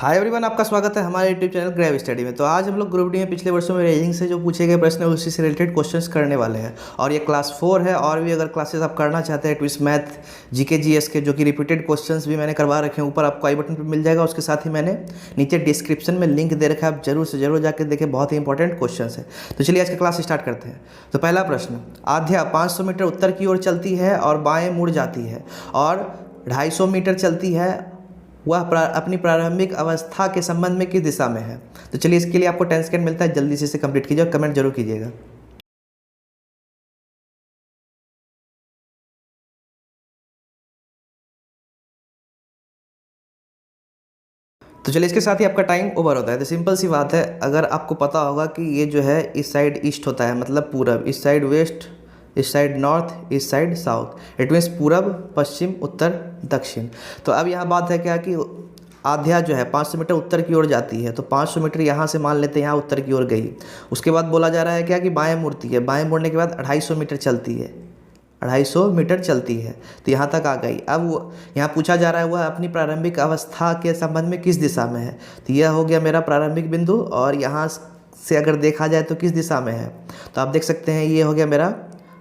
Hi everyone, आपका स्वागत है हमारे यूट्यूब चैनल ग्रेव स्टडी में। तो आज हम लोग ग्रुप डी में पिछले वर्षों में रीजनिंग से जो पूछे गए प्रश्न है उसी से रिलेटेड क्वेश्चंस करने वाले हैं। और ये क्लास 4 है, और भी अगर क्लासेस आप करना चाहते हैं ट्विस्ट मैथ, जीके जीएस के जो कि रिपीटेड क्वेश्चंस भी मैंने करवा रखे हैं, ऊपर आपको आई बटन पर मिल जाएगा। उसके साथ ही मैंने नीचे डिस्क्रिप्शन में लिंक दे रखा है, आप जरूर से जरूर जाकर देखें, बहुत ही इंपॉर्टेंट क्वेश्चन है। तो चलिए आज का क्लास स्टार्ट करते हैं। तो पहला प्रश्न, आध्या 500 मीटर उत्तर की ओर चलती है और बाएँ मुड़ जाती है और 250 मीटर चलती है, वह अपनी प्रारंभिक अवस्था के संबंध में किस दिशा में है। तो चलिए इसके लिए आपको 10 सेकंड मिलता है, जल्दी से इसे कंप्लीट कीजिए और कमेंट जरूर कीजिएगा। तो चलिए इसके साथ ही आपका टाइम ओवर होता है। तो सिंपल सी बात है, अगर आपको पता होगा कि ये जो है इस साइड ईस्ट होता है, मतलब पूरब, इस साइड वेस्ट, इस साइड नॉर्थ, इस साइड साउथ, इट मीन्स पूरब, पश्चिम, उत्तर, दक्षिण। तो अब यहाँ बात है क्या कि आध्या जो है 500 मीटर उत्तर की ओर जाती है, तो 500 मीटर यहाँ से मान लेते हैं यहाँ उत्तर की ओर गई। उसके बाद बोला जा रहा है क्या कि बाएं मुड़ती है, बाएं मुड़ने के बाद 250 मीटर चलती है, 250 मीटर चलती है, तो यहाँ तक आ गई। अब यहाँ पूछा जा रहा है वह अपनी प्रारंभिक अवस्था के संबंध में किस दिशा में है। तो यह हो गया मेरा प्रारंभिक बिंदु, और यहाँ से अगर देखा जाए तो किस दिशा में है, तो आप देख सकते हैं ये हो गया मेरा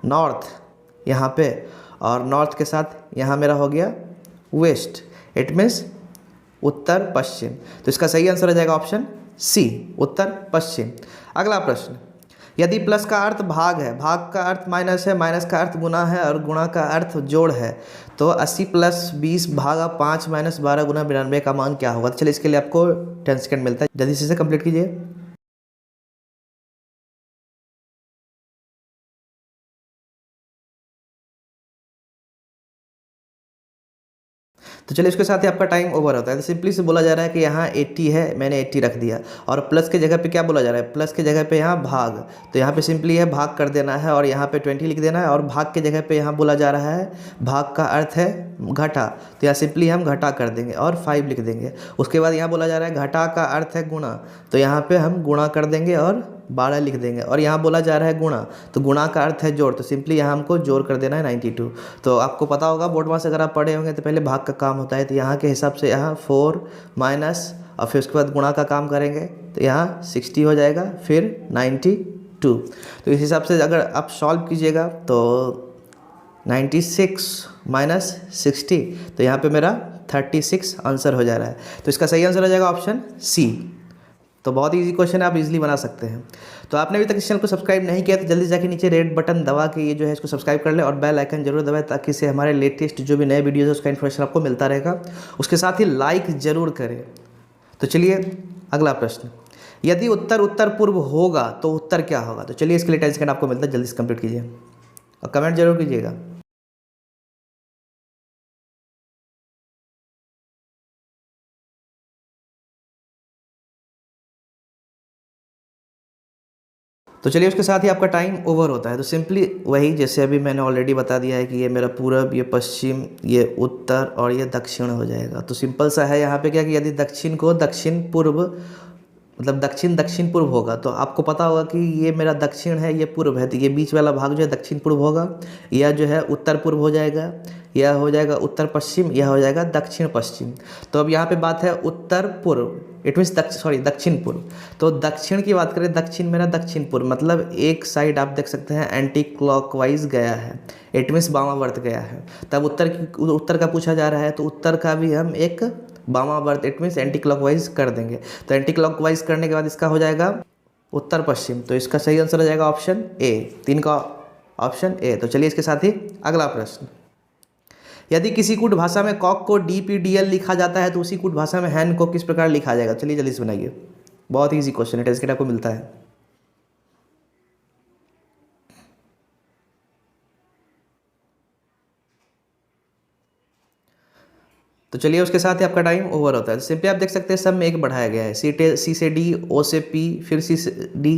नॉर्थ यहाँ पे, और नॉर्थ के साथ यहाँ मेरा हो गया वेस्ट, इट मीन्स उत्तर पश्चिम। तो इसका सही आंसर हो जाएगा ऑप्शन सी, उत्तर पश्चिम। अगला प्रश्न, यदि प्लस का अर्थ भाग है, भाग का अर्थ माइनस है, माइनस का अर्थ गुना है और गुणा का अर्थ जोड़ है, तो 80 + 20 भागा 5 - 12 गुना 92 का मान क्या होगा। तो चलिए इसके लिए आपको 10 सेकंड मिलता है, जल्दी से इसे कंप्लीट कीजिए। तो चलिए इसके साथ ही आपका टाइम ओवर होता है। तो सिंपली से बोला जा रहा है कि यहाँ 80 है, मैंने 80 रख दिया, और प्लस के जगह पे क्या बोला जा रहा है, प्लस के जगह पे यहाँ भाग, तो यहाँ पे सिंपली है भाग कर देना है, और यहाँ पे 20 लिख देना है, और भाग के जगह पे यहाँ बोला जा रहा है भाग का अर्थ है घटा, तो यहाँ सिंपली हम घटा कर देंगे और 5 लिख देंगे। उसके बाद यहाँ बोला जा रहा है घटा का अर्थ है गुणा, तो यहाँ पर हम गुणा कर देंगे और 12 लिख देंगे, और यहाँ बोला जा रहा है गुणा, तो गुणा का अर्थ है जोड़, तो सिंपली यहाँ हमको जोड़ कर देना है 92। तो आपको पता होगा बोर्ड मास अगर आप पढ़े होंगे तो पहले भाग का काम होता है, तो यहाँ के हिसाब से यहाँ 4 माइनस, और फिर उसके बाद गुणा का काम करेंगे, तो यहाँ 60 हो जाएगा, फिर 92। तो इस हिसाब से अगर आप सॉल्व कीजिएगा तो 96 माइनस 60, तो यहाँ पे मेरा 36 आंसर हो जा रहा है। तो इसका सही आंसर हो जाएगा ऑप्शन सी। तो बहुत ही इजी क्वेश्चन है, आप इजीली बना सकते हैं। तो आपने अभी तक इस चैनल को सब्सक्राइब नहीं किया तो जल्दी जाके नीचे रेड बटन दबा के ये जो है इसको सब्सक्राइब कर ले, और बेल आइकन जरूर दबाएं, ताकि इससे हमारे लेटेस्ट जो भी नए वीडियोज़ है उसका इन्फॉर्मेशन आपको मिलता रहेगा। उसके साथ ही लाइक ज़रूर करें। तो चलिए अगला प्रश्न, यदि उत्तर उत्तर पूर्व होगा तो उत्तर क्या होगा। तो चलिए इसके लिए 10 सेकंड आपको मिलता है, जल्दी से कंप्लीट कीजिए और कमेंट जरूर कीजिएगा। तो चलिए उसके साथ ही आपका टाइम ओवर होता है। तो सिंपली वही, जैसे अभी मैंने ऑलरेडी बता दिया है कि ये मेरा पूरब, ये पश्चिम, ये उत्तर और ये दक्षिण हो जाएगा। तो सिंपल सा है यहाँ पे क्या कि यदि दक्षिण को दक्षिण पूर्व, मतलब दक्षिण दक्षिण पूर्व होगा, तो आपको पता होगा कि ये मेरा दक्षिण है, ये पूर्व है, तो ये बीच वाला भाग जो है दक्षिण पूर्व होगा, यह जो है उत्तर पूर्व हो जाएगा, यह हो जाएगा उत्तर पश्चिम, यह हो जाएगा दक्षिण पश्चिम। तो अब यहाँ पे बात है उत्तर पूर्व, इट मीन्स दक्षिण पूर्व। तो दक्षिण की बात करें, दक्षिण मेरा दक्षिण पूर्व, मतलब एक साइड आप देख सकते हैं एंटी क्लॉकवाइज गया है, इट मीन्स वामावर्त गया है। तब उत्तर का पूछा जा रहा है, तो उत्तर का भी हम एक वामावर्त, इट मीन्स एंटी क्लॉकवाइज कर देंगे। तो एंटी क्लॉकवाइज करने के बाद इसका हो जाएगा उत्तर पश्चिम। तो इसका सही आंसर हो जाएगा ऑप्शन ए, 3 का ऑप्शन ए। तो चलिए इसके साथ ही अगला प्रश्न, यदि किसी कूट भाषा में कॉक को DPDL लिखा जाता है तो उसी कूट भाषा में हैन को किस प्रकार लिखा जाएगा। चलिए जल्दी से बनाइए, बहुत ही इजी क्वेश्चन है, टेस्ट आपको मिलता है। तो चलिए उसके साथ ही आपका टाइम ओवर होता है। तो सिंपली आप देख सकते हैं सब में एक बढ़ाया गया है, C से D, O से P, फिर C से D,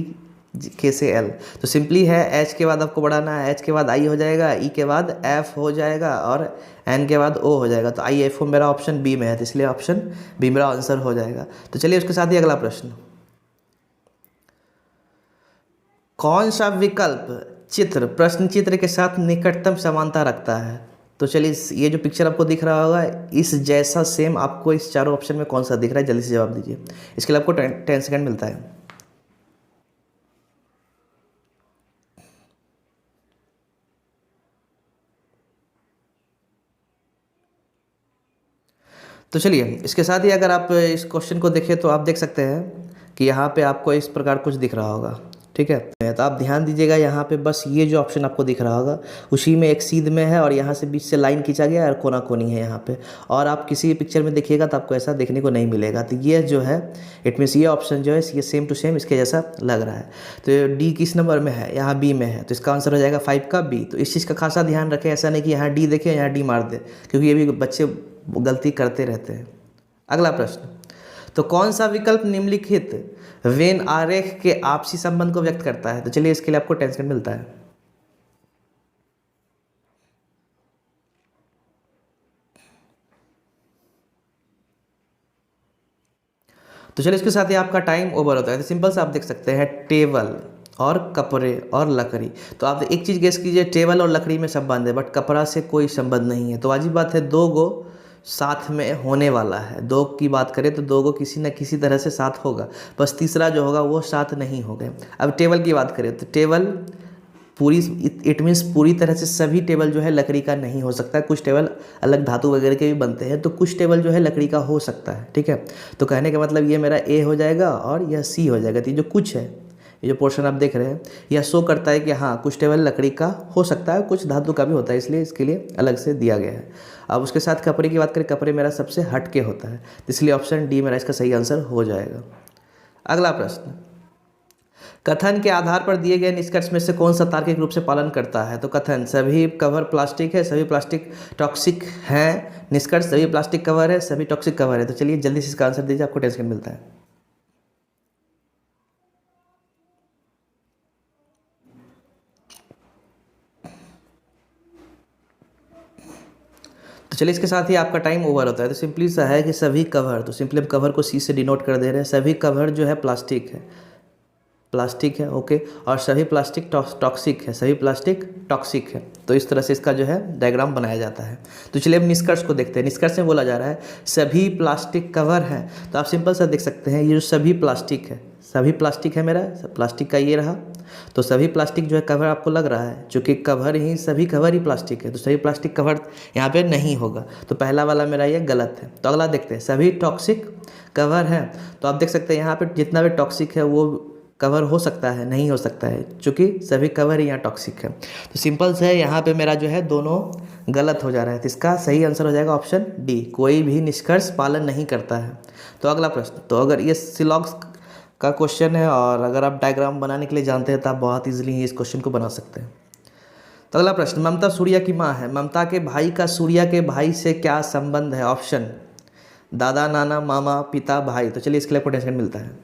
K से L। तो सिंपली है H के बाद आपको बढ़ाना है, H के बाद I हो जाएगा, E के बाद F हो जाएगा, और N के बाद O हो जाएगा। तो IFO मेरा ऑप्शन बी में है, तो इसलिए ऑप्शन बी मेरा आंसर हो जाएगा। तो चलिए उसके साथ ही अगला प्रश्न, कौन सा विकल्प चित्र प्रश्न चित्र के साथ निकटतम समानता रखता है। तो चलिए ये जो पिक्चर आपको दिख रहा होगा इस जैसा सेम आपको इस चारों ऑप्शन में कौन सा दिख रहा है, जल्दी से जवाब दीजिए। इसके लिए आपको 10 सेकंड मिलता है। तो चलिए इसके साथ ही अगर आप इस क्वेश्चन को देखें तो आप देख सकते हैं कि यहाँ पे आपको इस प्रकार कुछ दिख रहा होगा, ठीक है। तो आप ध्यान दीजिएगा यहाँ पे बस ये जो ऑप्शन आपको दिख रहा होगा उसी में एक सीध में है और यहाँ से बीच से लाइन खींचा गया और कोना कोनी है यहाँ पे, और आप किसी भी पिक्चर में देखिएगा तो आपको ऐसा देखने को नहीं मिलेगा। तो ये जो है इट मीन्स ये ऑप्शन जो है ये सेम टू सेम इसके जैसा लग रहा है। तो डी किस नंबर में है, यहाँ बी में है, तो इसका आंसर हो जाएगा 5 का बी। तो इस चीज़ का खासा ध्यान रखें, ऐसा नहीं कि यहाँ डी देखें यहाँ डी मार दे, क्योंकि ये भी बच्चे गलती करते रहते हैं। अगला प्रश्न, तो कौन सा विकल्प निम्नलिखित वेन आरेख के आपसी संबंध को व्यक्त करता है? तो चलिए इसके लिए आपको 10 सेकंड मिलता है। तो चलिए इसके साथ ही आपका टाइम ओवर होता है। तो सिंपल से आप देख सकते हैं टेबल और कपड़े और लकड़ी। तो आप एक चीज़ गेस कीजिए, टेबल और लकड़ी में संबंध है बट कपड़ा से कोई संबंध नहीं है। तो वाजिब बात है दो गो साथ में होने वाला है। दो की बात करें तो दो गो किसी न किसी तरह से साथ होगा, बस तीसरा जो होगा वो साथ नहीं होगा। अब टेबल की बात करें तो टेबल पूरी इट मीन्स पूरी तरह से सभी टेबल जो है लकड़ी का नहीं हो सकता है। कुछ टेबल अलग धातु वगैरह के भी बनते हैं, तो कुछ टेबल जो है लकड़ी का हो सकता है, ठीक है। तो कहने का मतलब ये मेरा ए हो जाएगा और यह सी हो जाएगा। तो ये जो कुछ है, ये जो पोर्शन आप देख रहे हैं यह शो करता है कि हाँ कुछ टेबल लकड़ी का हो सकता है, कुछ धातु का भी होता है, इसलिए इसके लिए अलग से दिया गया है। अब उसके साथ कपड़े की बात करें, कपड़े मेरा सबसे हट के होता है, इसलिए ऑप्शन डी मेरा इसका सही आंसर हो जाएगा। अगला प्रश्न, कथन के आधार पर दिए गए निष्कर्ष में से कौन सा तार्किक रूप से पालन करता है? तो कथन सभी कवर प्लास्टिक है, सभी प्लास्टिक टॉक्सिक हैं। निष्कर्ष सभी प्लास्टिक कवर है, सभी टॉक्सिक कवर है। तो चलिए जल्दी से इसका आंसर दीजिए, आपको 10 सेकंड मिलता है। तो चलिए इसके साथ ही आपका टाइम ओवर होता है। तो सिंपली सा है कि सभी कवर, तो सिंपली हम कवर को सी से डिनोट कर दे रहे हैं। सभी कवर जो है प्लास्टिक है, प्लास्टिक है, ओके। और सभी प्लास्टिक टॉक्सिक है, सभी प्लास्टिक टॉक्सिक है। तो इस तरह से इसका जो है डायग्राम बनाया जाता है। तो चलिए अब निष्कर्ष को देखते हैं। निष्कर्ष में बोला जा रहा है सभी प्लास्टिक कवर हैं। तो आप सिंपल सा देख सकते हैं ये जो सभी प्लास्टिक है, सभी प्लास्टिक है, मेरा प्लास्टिक का ये रहा। तो सभी प्लास्टिक जो है कवर आपको लग रहा है, चूँकि कवर ही सभी कवर ही प्लास्टिक है, तो सभी प्लास्टिक कवर यहाँ पे नहीं होगा। तो पहला वाला मेरा ये गलत है। तो अगला देखते हैं, सभी टॉक्सिक कवर है। तो आप देख सकते हैं यहाँ पे जितना भी टॉक्सिक है वो कवर हो सकता है, नहीं हो सकता है, क्योंकि सभी कवर ही यहाँ टॉक्सिक है। तो सिंपल से यहाँ पे मेरा जो है दोनों गलत हो जा रहा है। तो इसका सही आंसर हो जाएगा ऑप्शन डी, कोई भी निष्कर्ष पालन नहीं करता है। तो अगला प्रश्न, तो अगर ये सिलॉक्स का क्वेश्चन है और अगर आप डायग्राम बनाने के लिए जानते हैं तो आप बहुत ईजिली इस क्वेश्चन को बना सकते हैं। तो अगला प्रश्न, ममता सूर्या की माँ है, ममता के भाई का सूर्या के भाई से क्या संबंध है? ऑप्शन दादा, नाना, मामा, पिता, भाई। तो चलिए इसके लिए आपको 10 सेकंड मिलता है।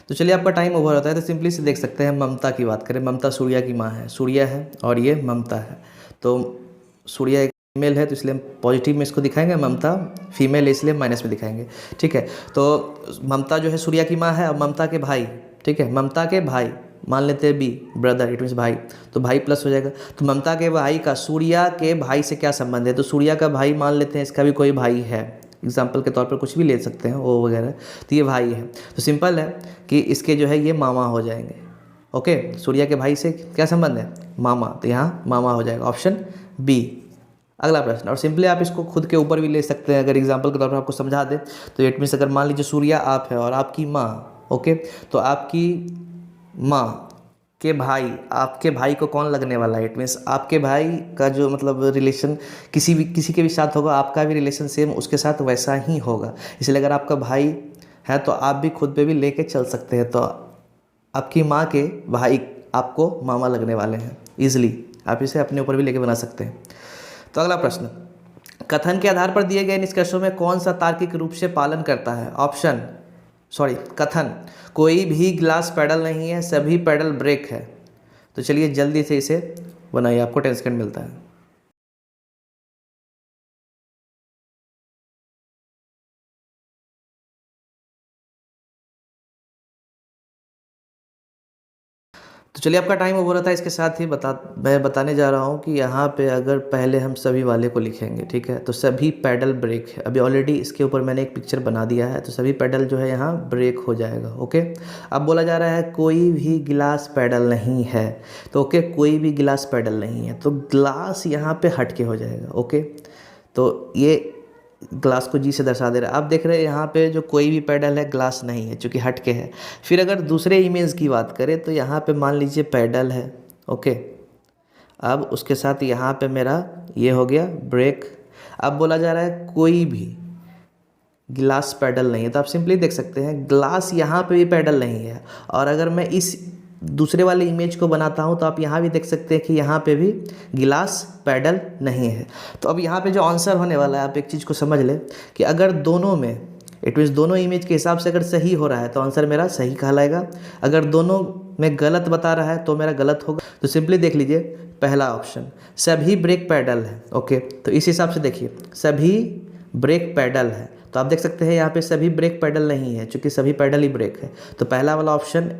तो चलिए आपका टाइम ओवर होता है। तो सिंपली से देख सकते हैं, ममता की बात करें, ममता सूर्या की माँ है, सूर्या है और ये ममता है। तो सूर्या एक फीमेल है तो इसलिए हम पॉजिटिव में इसको दिखाएंगे, ममता फीमेल है इसलिए माइनस में दिखाएंगे, ठीक है। तो ममता जो है सूर्या की माँ है और ममता के भाई, ठीक है, ममता के भाई मान लेते हैं बी, ब्रदर, इट मीन्स भाई, तो भाई प्लस हो जाएगा। तो ममता के भाई का सूर्या के भाई से क्या संबंध है? तो सूर्या का भाई मान लेते हैं, इसका भी कोई भाई है, एग्जाम्पल के तौर पर कुछ भी ले सकते हैं वो वगैरह, तो ये भाई है। तो सिंपल है कि इसके जो है ये मामा हो जाएंगे, ओके। सूर्या के भाई से क्या संबंध है? मामा, तो यहाँ मामा हो जाएगा ऑप्शन बी। अगला प्रश्न, और सिंपली आप इसको खुद के ऊपर भी ले सकते हैं, अगर एग्जाम्पल के तौर पर आपको समझा दें तो इट मीन्स अगर मान लीजिए सूर्या आप है और आपकी माँ, ओके, तो आपकी माँ के भाई, आपके भाई को कौन लगने वाला है? इट मीन्स आपके भाई का जो मतलब रिलेशन किसी के भी साथ होगा, आपका भी रिलेशन सेम उसके साथ वैसा ही होगा। इसलिए अगर आपका भाई है तो आप भी खुद पे भी लेके चल सकते हैं। तो आपकी माँ के भाई आपको मामा लगने वाले हैं, ईजिली आप इसे अपने ऊपर भी लेके बना सकते हैं। तो अगला प्रश्न, कथन के आधार पर दिए गए निष्कर्षों में कौन सा तार्किक रूप से पालन करता है? ऑप्शन कथन कोई भी ग्लास पैडल नहीं है, सभी पैडल ब्रेक है। तो चलिए जल्दी से इसे बनाइए, आपको 10 सेकंड मिलता है। तो चलिए आपका टाइम ओवर होता है। इसके साथ ही मैं बताने जा रहा हूँ कि यहाँ पे अगर पहले हम सभी वाले को लिखेंगे, ठीक है, तो सभी पैडल ब्रेक है। अभी ऑलरेडी इसके ऊपर मैंने एक पिक्चर बना दिया है, तो सभी पैडल जो है यहाँ ब्रेक हो जाएगा। ओके, अब बोला जा रहा है कोई भी गिलास पैडल नहीं है, तो ओके कोई भी गिलास पैडल नहीं है, तो ग्लास यहाँ पे हट के हो जाएगा। ओके, तो ये ग्लास को जी से दर्शा दे रहा है। आप देख रहे हैं यहाँ पे जो कोई भी पैडल है ग्लास नहीं है, चूँकि हट के है। फिर अगर दूसरे इमेज की बात करें तो यहाँ पे मान लीजिए पैडल है। ओके, अब उसके साथ यहाँ पे मेरा ये हो गया ब्रेक। अब बोला जा रहा है कोई भी गिलास पैडल नहीं है, तो आप सिंपली देख सकते हैं ग्लास यहाँ पे भी पैडल नहीं है। और अगर मैं इस दूसरे वाले इमेज को बनाता हूँ तो आप यहाँ भी देख सकते हैं कि यहाँ पे भी गिलास पैडल नहीं है। तो अब यहाँ पे जो आंसर होने वाला है, आप एक चीज़ को समझ लें कि अगर दोनों में इट मीन्स दोनों इमेज के हिसाब से अगर सही हो रहा है तो आंसर मेरा सही कहलाएगा। अगर दोनों में गलत बता रहा है तो मेरा गलत होगा। तो सिंपली देख लीजिए पहला ऑप्शन सभी ब्रेक पैडल है। ओके, तो इस हिसाब से देखिए सभी ब्रेक पैडल है, तो आप देख सकते हैं यहाँ पे सभी ब्रेक पैडल नहीं है, चूँकि सभी पैडल ही ब्रेक है। तो पहला वाला ऑप्शन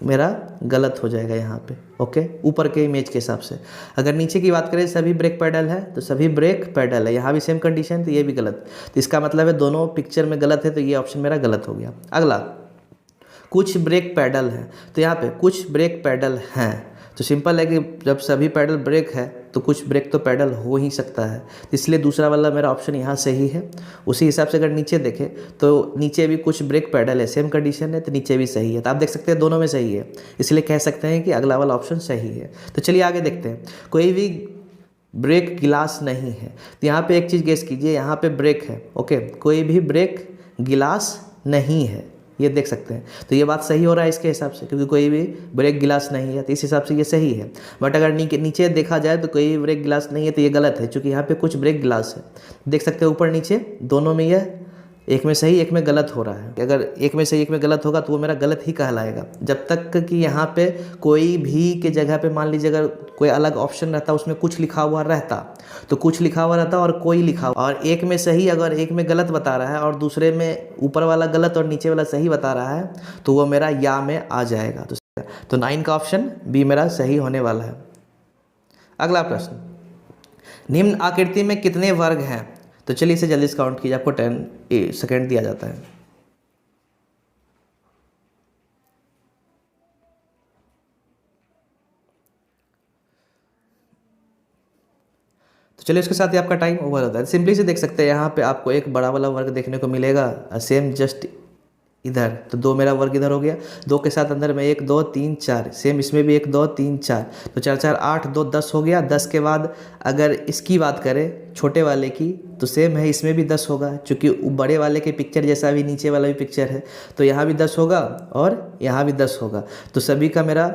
मेरा गलत हो जाएगा यहाँ पे। ओके, ऊपर के इमेज के हिसाब से। अगर नीचे की बात करें सभी ब्रेक पैडल है, तो सभी ब्रेक पैडल है, यहाँ भी सेम कंडीशन, तो ये भी गलत। तो इसका मतलब है दोनों पिक्चर में गलत है, तो ये ऑप्शन मेरा गलत हो गया। अगला कुछ ब्रेक पैडल हैं, तो यहाँ पे कुछ ब्रेक पैडल हैं, तो सिंपल है कि जब सभी पैडल ब्रेक है तो कुछ ब्रेक तो पैडल हो ही सकता है, इसलिए दूसरा वाला मेरा ऑप्शन यहाँ सही है। उसी हिसाब से अगर नीचे देखें तो नीचे भी कुछ ब्रेक पैडल है, सेम कंडीशन है, तो नीचे भी सही है। तो आप देख सकते हैं दोनों में सही है, इसलिए कह सकते हैं कि अगला वाला ऑप्शन सही है। तो चलिए आगे देखते हैं। कोई भी ब्रेक गिलास नहीं है, तो यहाँ पे एक चीज़ गेस कीजिए, यहाँ पे ब्रेक है। ओके, कोई भी ब्रेक गिलास नहीं है, ये देख सकते हैं। तो ये बात सही हो रहा है इसके हिसाब से, क्योंकि कोई भी ब्रेक गिलास नहीं है, तो इस हिसाब से ये सही है। बट अगर नीचे देखा जाए तो कोई भी ब्रेक गिलास नहीं है, तो ये गलत है, क्योंकि यहाँ पे कुछ ब्रेक गिलास है। देख सकते हैं ऊपर नीचे दोनों में यह एक में सही एक में गलत हो रहा है। अगर एक में सही एक में गलत होगा तो वो मेरा गलत ही कहलाएगा। जब तक कि यहाँ पे कोई भी के जगह पे मान लीजिए अगर कोई अलग ऑप्शन रहता, उसमें कुछ लिखा हुआ रहता, तो कुछ लिखा हुआ रहता और कोई लिखा हुआ, और एक में सही अगर एक में गलत बता रहा है और दूसरे में ऊपर वाला गलत और नीचे वाला सही बता रहा है, तो वो मेरा या में आ जाएगा। तो 9 का ऑप्शन बी मेरा सही होने वाला है। अगला प्रश्न, निम्न आकृति में कितने वर्ग हैं? तो चलिए इसे जल्दी से काउंट कीजिए, आपको 10 सेकेंड दिया जाता है। तो चलिए उसके साथ ही आपका टाइम ओवर होता है। सिंपली से देख सकते हैं यहाँ पे आपको एक बड़ा वाला वर्ग देखने को मिलेगा, सेम जस्ट इधर, तो 2 मेरा वर्ग इधर हो गया। 2 के साथ अंदर में 1 2 3 4, सेम इसमें भी 1 2 3 4, तो 4 4 8 2 10 हो गया। 10 के बाद अगर इसकी बात करें छोटे वाले की, तो सेम है, इसमें भी 10 होगा, क्योंकि बड़े वाले के पिक्चर जैसा भी नीचे वाला भी पिक्चर है, तो यहाँ भी 10 होगा और यहाँ भी 10 होगा। तो सभी का मेरा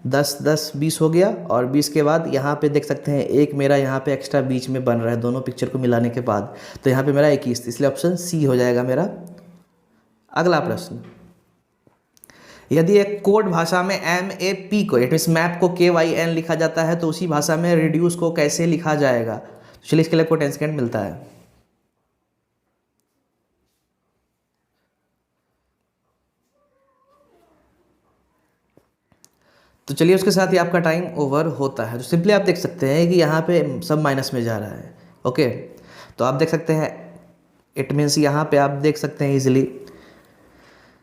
10 10 20 हो गया। और 20 के बाद यहाँ पे देख सकते हैं एक मेरा यहाँ पे एक्स्ट्रा बीच में बन रहा है दोनों पिक्चर को मिलाने के बाद, तो यहाँ पे मेरा 21, इसलिए ऑप्शन सी हो जाएगा मेरा। अगला प्रश्न, यदि एक कोड भाषा में MAP को इट मीन्स मैप को KYN लिखा जाता है, तो उसी भाषा में रिड्यूस को कैसे लिखा जाएगा? चलिए इसके लिए आपको 10 सेकेंड मिलता है। तो चलिए उसके साथ ही आपका टाइम ओवर होता है। तो सिंपली आप देख सकते हैं कि यहाँ पे सब माइनस में जा रहा है। ओके, तो आप देख सकते हैं इट मीन्स यहाँ पे आप देख सकते हैं इजीली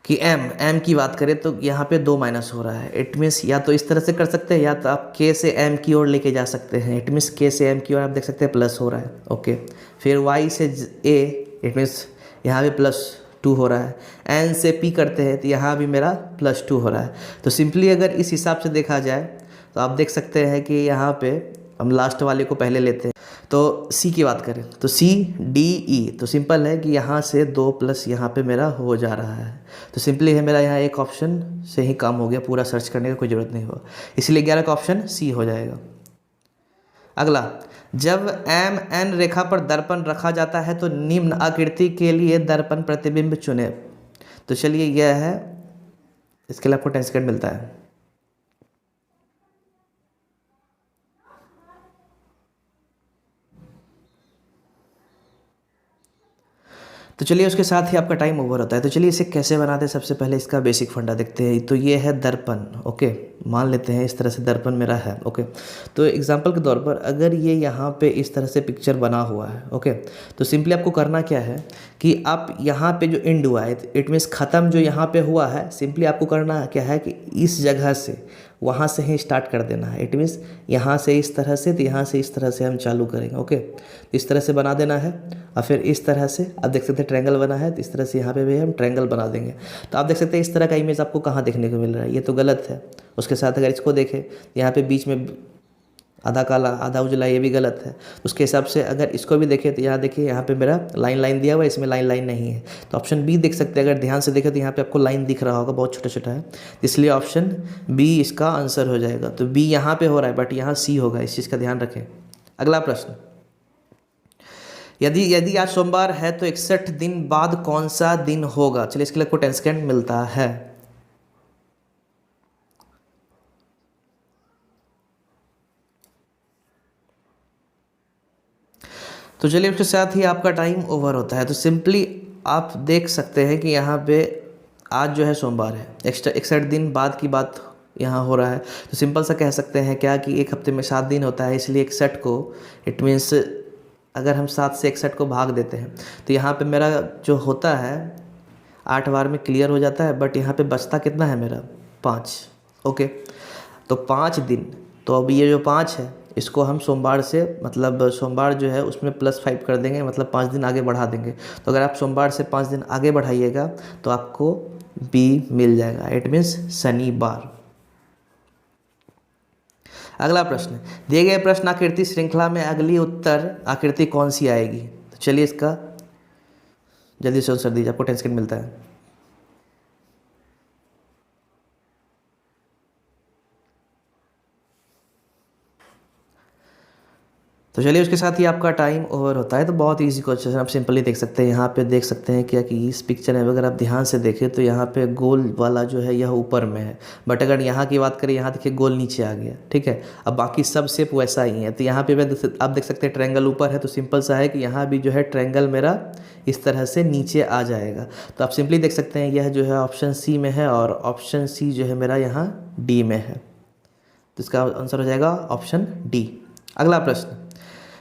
कि M की बात करें तो यहाँ पे 2 माइनस हो रहा है। इट मीन्स या तो इस तरह से कर सकते हैं, या तो आप K से M की ओर लेके जा सकते हैं। इट मीन्स K से M की ओर आप देख सकते हैं प्लस हो रहा है। ओके, फिर Y से A, इट मीन्स यहाँ भी +2 हो रहा है। N से P करते हैं तो यहाँ भी मेरा +2 हो रहा है। तो सिंपली अगर इस हिसाब से देखा जाए तो आप देख सकते हैं कि यहाँ पे हम लास्ट वाले को पहले लेते हैं। तो C की बात करें तो CDE, तो सिंपल है कि यहाँ से 2 प्लस यहाँ पे मेरा हो जा रहा है। तो सिंपली है मेरा यहाँ एक ऑप्शन से ही काम हो गया, पूरा सर्च करने का कोई ज़रूरत नहीं हुआ, इसलिए 11 का ऑप्शन C हो जाएगा। अगला, जब MN रेखा पर दर्पण रखा जाता है तो निम्न आकृति के लिए दर्पण प्रतिबिंब चुने। तो चलिए यह है, इसके लिए आपको 10 सेकेंड मिलता है। तो चलिए उसके साथ ही आपका टाइम ओवर होता है। तो चलिए इसे कैसे बनाते हैं, सबसे पहले इसका बेसिक फंडा देखते हैं। तो ये है दर्पण। ओके, मान लेते हैं इस तरह से दर्पण मेरा है। ओके, तो एग्जांपल के तौर पर अगर ये यहाँ पे इस तरह से पिक्चर बना हुआ है, ओके, तो सिंपली आपको करना क्या है कि आप यहाँ पे जो एंड हुआ है, इट मीन्स ख़त्म जो यहाँ पे हुआ है, सिंपली आपको करना क्या है कि इस जगह से वहाँ से ही स्टार्ट कर देना है। इट मीन्स यहाँ से इस तरह से, तो यहाँ से इस तरह से हम चालू करेंगे। ओके, तो इस तरह से बना देना है और फिर इस तरह से आप देख सकते हैं ट्रायंगल बना है, तो इस तरह से यहाँ पे भी हम ट्रायंगल बना देंगे। तो आप देख सकते हैं इस तरह का इमेज आपको कहाँ देखने को मिल रहा है, ये तो गलत है। उसके साथ अगर इसको देखें, यहाँ पे बीच में आधा काला आधा उजला, ये भी गलत है। उसके हिसाब से अगर इसको भी देखें तो यहाँ देखिए, यहाँ पे मेरा लाइन लाइन दिया हुआ है, इसमें लाइन लाइन नहीं है। तो ऑप्शन बी देख सकते हैं, अगर ध्यान से देखें तो यहाँ पे आपको लाइन दिख रहा होगा, बहुत छोटा छोटा है, इसलिए ऑप्शन बी इसका आंसर हो जाएगा। तो बी यहाँ पे हो रहा है बट यहाँ सी होगा, इस चीज़ का ध्यान रखें। अगला प्रश्न, यदि आज सोमवार है तो 61 दिन बाद कौन सा दिन होगा? चलिए इसके लिए आपको 10 सेकेंड मिलता है। तो चलिए उसके साथ ही आपका टाइम ओवर होता है। तो सिंपली आप देख सकते हैं कि यहाँ पे आज जो है सोमवार है, एक्स्ट्रा 61 दिन बाद की बात यहाँ हो रहा है। तो सिंपल सा कह सकते हैं क्या कि एक हफ्ते में 7 दिन होता है, इसलिए 61 को, इट मीन्स अगर हम 7 से 61 को भाग देते हैं तो यहाँ पे मेरा जो होता है 8 बार में क्लियर हो जाता है, बट यहाँ पे बचता कितना है मेरा 5। ओके, तो 5 दिन, तो अब ये जो 5 है इसको हम सोमवार से, मतलब सोमवार जो है उसमें +5 कर देंगे, मतलब 5 दिन आगे बढ़ा देंगे। तो अगर आप सोमवार से 5 दिन आगे बढ़ाइएगा तो आपको बी मिल जाएगा, इट मीन्स शनिवार। अगला प्रश्न, दिए गए प्रश्न आकृति श्रृंखला में अगली उत्तर आकृति कौन सी आएगी? तो चलिए इसका जल्दी से आंसर दीजिए, आपको 10 सेकंड मिलता है। तो चलिए उसके साथ ही आपका टाइम ओवर होता है। तो बहुत इजी क्वेश्चन आप सिंपली देख सकते हैं, यहाँ पे देख सकते हैं क्या कि इस पिक्चर में अगर आप ध्यान से देखें तो यहाँ पे गोल वाला जो है यह ऊपर में है, बट अगर यहाँ की बात करें, यहाँ देखिए गोल नीचे आ गया, ठीक है। अब बाकी सब शेप वैसा ही है। तो यहाँ पे आप देख सकते हैं ट्रायंगल ऊपर है, तो सिंपल सा है कि यहाँ भी जो है ट्रायंगल मेरा इस तरह से नीचे आ जाएगा। तो आप सिंपली देख सकते हैं यह जो है ऑप्शन सी में है और ऑप्शन सी जो है मेरा यहाँ डी में है। तो इसका आंसर हो जाएगा ऑप्शन डी। अगला प्रश्न,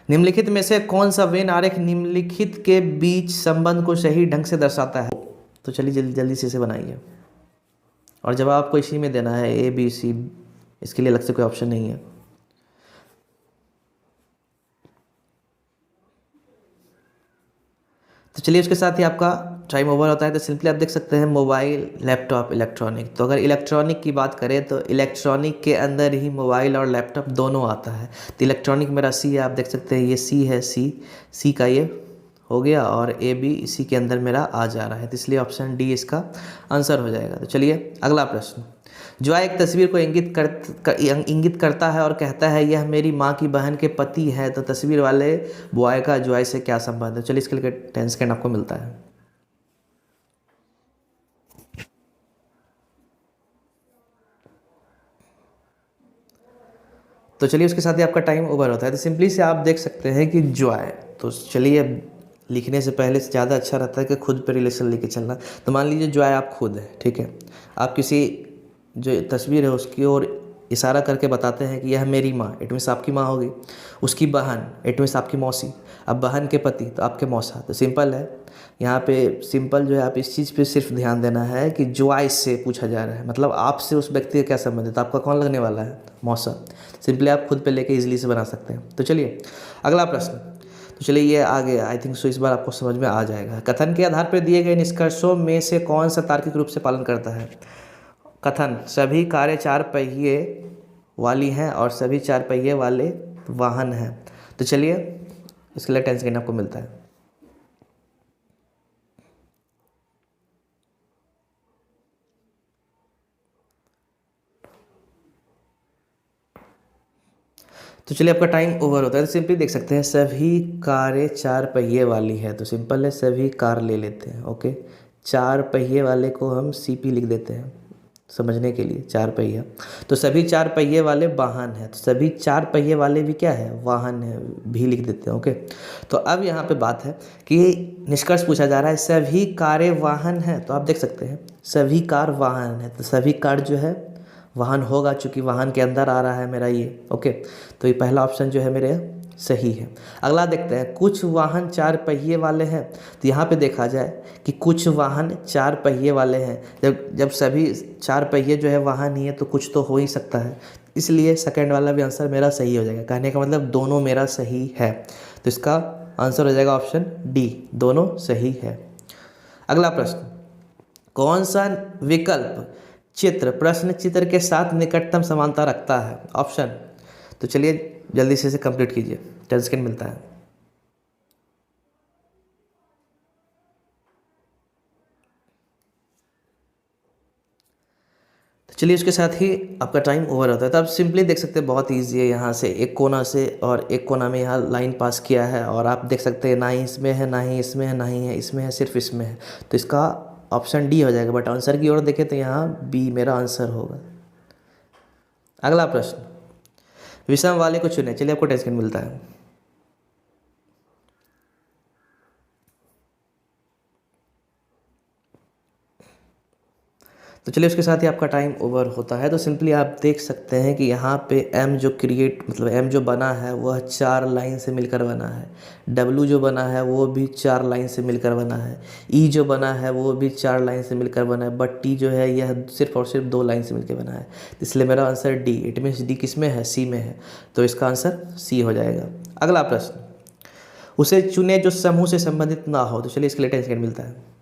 निम्नलिखित में से कौन सा वेन आरेख निम्नलिखित के बीच संबंध को सही ढंग से दर्शाता है? तो चलिए जल्दी जल्दी से इसे बनाइए और जवाब आपको इसी में देना है, ए बी सी, इसके लिए अलग से कोई ऑप्शन नहीं है। तो चलिए उसके साथ ही आपका टाइम ओवर होता है। तो सिंपली आप देख सकते हैं मोबाइल, लैपटॉप, इलेक्ट्रॉनिक। तो अगर इलेक्ट्रॉनिक की बात करें तो इलेक्ट्रॉनिक के अंदर ही मोबाइल और लैपटॉप दोनों आता है। तो इलेक्ट्रॉनिक मेरा सी है, आप देख सकते हैं ये सी है, सी का ये हो गया और ए बी इसी के अंदर मेरा आ जा रहा है, तो इसलिए ऑप्शन डी इसका आंसर हो जाएगा। तो चलिए अगला प्रश्न, जॉय एक तस्वीर को इंगित करता है और कहता है यह मेरी माँ की बहन के पति है, तो तस्वीर वाले बॉय का जॉय से क्या संबंध है? चलिए इसके लिए 10 सेकेंड आपको मिलता है। तो चलिए उसके साथ ही आपका टाइम ओवर होता है। तो सिंपली से आप देख सकते हैं कि जॉय, तो चलिए लिखने से पहले से ज़्यादा अच्छा रहता है कि खुद पे रिलेशन लेके चलना। तो मान लीजिए जॉय आप खुद है, ठीक है, आप किसी जो तस्वीर है उसकी ओर इशारा करके बताते हैं कि यह मेरी माँ, इट मीन्स आपकी माँ होगी, उसकी बहन इट मीन्स आपकी मौसी, अब बहन के पति तो आपके मौसा। तो सिंपल है, यहाँ पे सिंपल जो है आप इस चीज़ पे सिर्फ ध्यान देना है कि जॉय से पूछा जा रहा है, मतलब आपसे उस व्यक्ति का क्या संबंध है, तो आपका कौन लगने वाला है? मौसा। सिंपली आप खुद पे लेके इजीली से बना सकते हैं। तो चलिए अगला प्रश्न, तो चलिए ये आ गया, आई थिंक सो इस बार आपको समझ में आ जाएगा। कथन के आधार पर दिए गए निष्कर्षों में से कौन सा तार्किक रूप से पालन करता है? कथन, सभी कारें 4 पहिए वाली हैं और सभी 4 पहिए वाले वाहन हैं। तो चलिए इसके लिए 10 सेकेंड आपको मिलता है। तो चलिए आपका टाइम ओवर होता है। तो सिंपली देख सकते हैं सभी कारें 4 पहिए वाली है, तो सिंपल है सभी कार ले लेते हैं। ओके, 4 पहिए वाले को हम सीपी लिख देते हैं समझने के लिए, 4 पहिया। तो सभी 4 पहिए वाले वाहन है, तो सभी 4 पहिए वाले भी क्या है? वाहन है, भी लिख देते हैं। ओके, तो अब यहाँ पे बात है कि निष्कर्ष पूछा जा रहा है सभी कारें वाहन हैं, तो आप देख सकते हैं सभी कार वाहन है, तो सभी कार जो है वाहन होगा, चूँकि वाहन के अंदर आ रहा है मेरा ये। ओके, तो ये पहला ऑप्शन जो है मेरे सही है। अगला देखते हैं, कुछ वाहन 4 पहिए वाले हैं। तो यहाँ पे देखा जाए कि कुछ वाहन 4 पहिए वाले हैं, जब सभी 4 पहिए जो है वाहन ही है तो कुछ तो हो ही सकता है, इसलिए सेकंड वाला भी आंसर मेरा सही हो जाएगा। कहने का मतलब दोनों मेरा सही है, तो इसका आंसर हो जाएगा ऑप्शन डी, दोनों सही है। अगला प्रश्न, कौन सा विकल्प चित्र प्रश्न चित्र के साथ निकटतम समानता रखता है? ऑप्शन, तो चलिए जल्दी से इसे कंप्लीट कीजिए, 10 सेकेंड मिलता है। तो चलिए उसके साथ ही आपका टाइम ओवर होता है। तो आप सिंपली देख सकते हैं, बहुत ईजी है। यहाँ से एक कोना से और एक कोना में यहाँ लाइन पास किया है, और आप देख सकते हैं ना ही इसमें है, ना ही इसमें है, ना ही है इसमें है, सिर्फ इसमें है। तो इसका ऑप्शन डी हो जाएगा, बट आंसर की ओर देखें तो यहाँ बी मेरा आंसर होगा। अगला प्रश्न, विषम वाले को चुने। चलिए आपको 10 सेकंड मिलता है। तो चलिए उसके साथ ही आपका टाइम ओवर होता है। तो सिंपली आप देख सकते हैं कि यहाँ पे m जो m जो बना है वह 4 लाइन से मिलकर बना है, w जो बना है वो भी 4 लाइन से मिलकर बना है, e जो बना है वो भी 4 लाइन से मिलकर बना है, बट t जो है यह सिर्फ और सिर्फ 2 लाइन से मिलकर बना है। इसलिए मेरा answer D, it means D किस में है? सी में है, तो इसका आंसर सी हो जाएगा। अगला प्रश्न, उसे चुने जो समूह से संबंधित ना हो। तो चलिए इसके लिए 10 सेकंड मिलता है।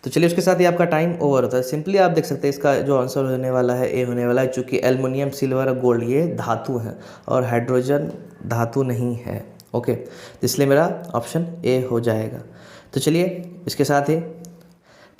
तो चलिए उसके साथ ही आपका टाइम ओवर होता है। सिंपली आप देख सकते हैं इसका जो आंसर होने वाला है ए होने वाला है, चूँकि एल्युमिनियम, सिल्वर और गोल्ड ये धातु हैं और हाइड्रोजन धातु नहीं है। ओके, तो इसलिए मेरा ऑप्शन ए हो जाएगा। तो चलिए इसके साथ ही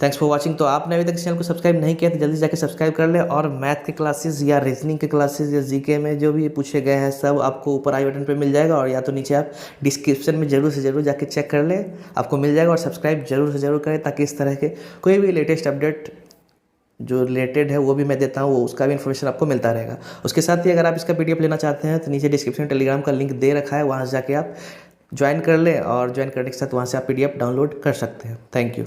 थैंक्स फॉर वाचिंग। तो आपने अभी तक चैनल को सब्सक्राइब नहीं किया तो जल्दी जाके सब्सक्राइब कर ले, और मैथ के क्लासेस या रीजनिंग के क्लासेस या जीके में जो भी पूछे गए हैं सब आपको ऊपर आई बटन पे मिल जाएगा, और या तो नीचे आप डिस्क्रिप्शन में जरूर से जरूर जाके चेक कर ले, आपको मिल जाएगा। और सब्सक्राइब जरूर से जरूर करें, ताकि इस तरह के कोई भी लेटेस्ट अपडेट जो रिलेटेड है वो भी मैं देता हूँ, वो उसका भी इन्फॉर्मेशन आपको मिलता रहेगा। उसके साथ ही अगर आप इसका PDF लेना चाहते हैं तो नीचे डिस्क्रिप्शन टेलीग्राम का लिंक दे रखा है, वहाँ से जाके आप ज्वाइन कर लें, और ज्वाइन करने के साथ वहाँ से आप PDF डाउनलोड कर सकते हैं। Thank you.